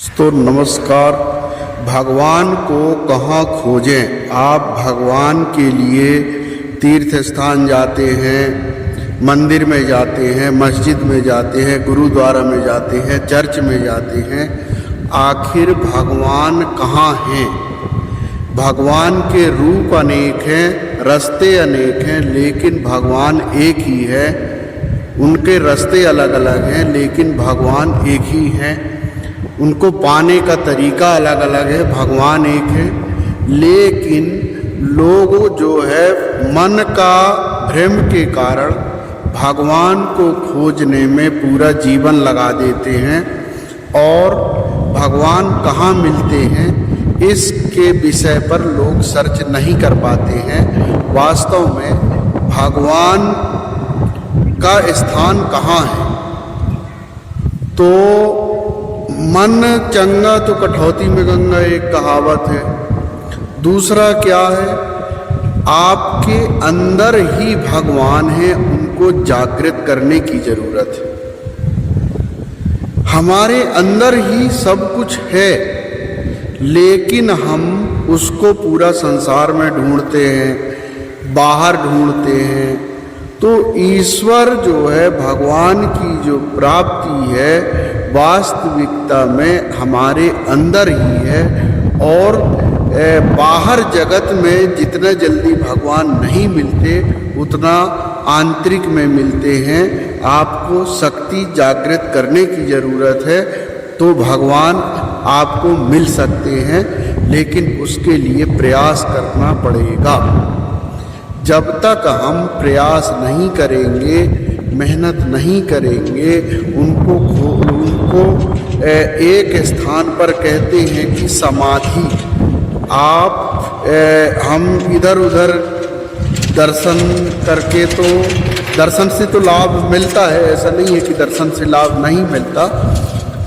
तो नमस्कार। भगवान को कहाँ खोजें? आप भगवान के लिए तीर्थ स्थान जाते हैं, मंदिर में जाते हैं, मस्जिद में जाते हैं, गुरुद्वारा में जाते हैं, चर्च में जाते हैं। आखिर भगवान कहाँ हैं? भगवान के रूप अनेक हैं, रास्ते अनेक हैं, लेकिन भगवान एक ही है। उनके रास्ते अलग अलग हैं, लेकिन भगवान एक ही हैं। उनको पाने का तरीका अलग अलग है, भगवान एक है। लेकिन लोग जो है मन का भ्रम के कारण भगवान को खोजने में पूरा जीवन लगा देते हैं और भगवान कहाँ मिलते हैं इसके विषय पर लोग सर्च नहीं कर पाते हैं। वास्तव में भगवान का स्थान कहाँ है? तो मन चंगा तो कठौती में गंगा, एक कहावत है। दूसरा क्या है? आपके अंदर ही भगवान है, उनको जागृत करने की जरूरत है। हमारे अंदर ही सब कुछ है, लेकिन हम उसको पूरा संसार में ढूंढते हैं, बाहर ढूंढते हैं। तो ईश्वर जो है, भगवान की जो प्राप्ति है, वास्तविकता में हमारे अंदर ही है। और बाहर जगत में जितना जल्दी भगवान नहीं मिलते, उतना आंतरिक में मिलते हैं। आपको शक्ति जागृत करने की जरूरत है, तो भगवान आपको मिल सकते हैं, लेकिन उसके लिए प्रयास करना पड़ेगा। जब तक हम प्रयास नहीं करेंगे, मेहनत नहीं करेंगे, उनको एक स्थान पर कहते हैं कि समाधि। हम इधर उधर दर्शन करके तो दर्शन से तो लाभ मिलता है, ऐसा नहीं है कि दर्शन से लाभ नहीं मिलता।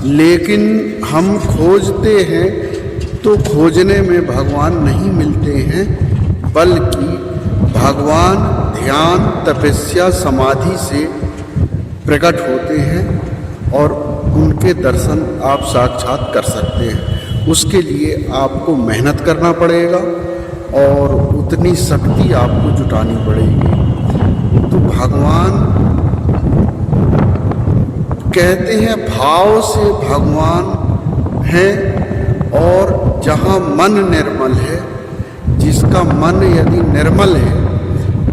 लेकिन हम खोजते हैं तो खोजने में भगवान नहीं मिलते हैं, बल्कि भगवान ध्यान, तपस्या, समाधि से प्रकट होते हैं और उनके दर्शन आप साक्षात कर सकते हैं। उसके लिए आपको मेहनत करना पड़ेगा और उतनी शक्ति आपको जुटानी पड़ेगी। तो भगवान कहते हैं भाव से भगवान है, और जहाँ मन निर्मल है, जिसका मन यदि निर्मल है,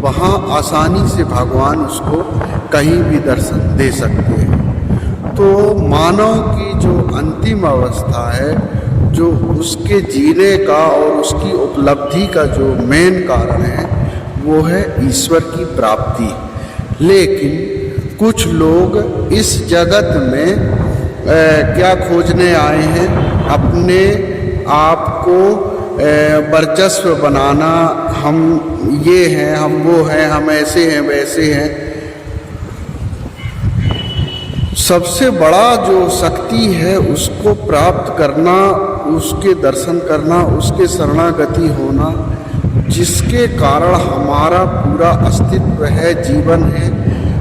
वहाँ आसानी से भगवान उसको कहीं भी दर्शन दे सकते हैं। तो मानव की जो अंतिम अवस्था है, जो उसके जीने का और उसकी उपलब्धि का जो मेन कारण है, वो है ईश्वर की प्राप्ति। लेकिन कुछ लोग इस जगत में क्या खोजने आए हैं? अपने आप को वर्चस्व बनाना। हम ये हैं, हम वो हैं, हम ऐसे हैं, वैसे हैं। सबसे बड़ा जो शक्ति है, उसको प्राप्त करना, उसके दर्शन करना, उसके शरणागति होना, जिसके कारण हमारा पूरा अस्तित्व है, जीवन है।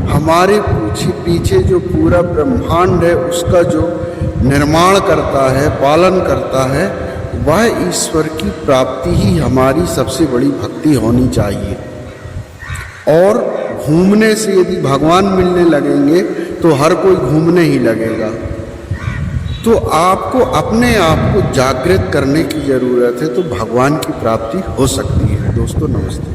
हमारे पीछे जो पूरा ब्रह्मांड है, उसका जो निर्माण करता है, पालन करता है, वह ईश्वर की प्राप्ति ही हमारी सबसे बड़ी भक्ति होनी चाहिए। और घूमने से यदि भगवान मिलने लगेंगे तो हर कोई घूमने ही लगेगा। तो आपको अपने आप को जागृत करने की जरूरत है, तो भगवान की प्राप्ति हो सकती है। दोस्तों नमस्ते।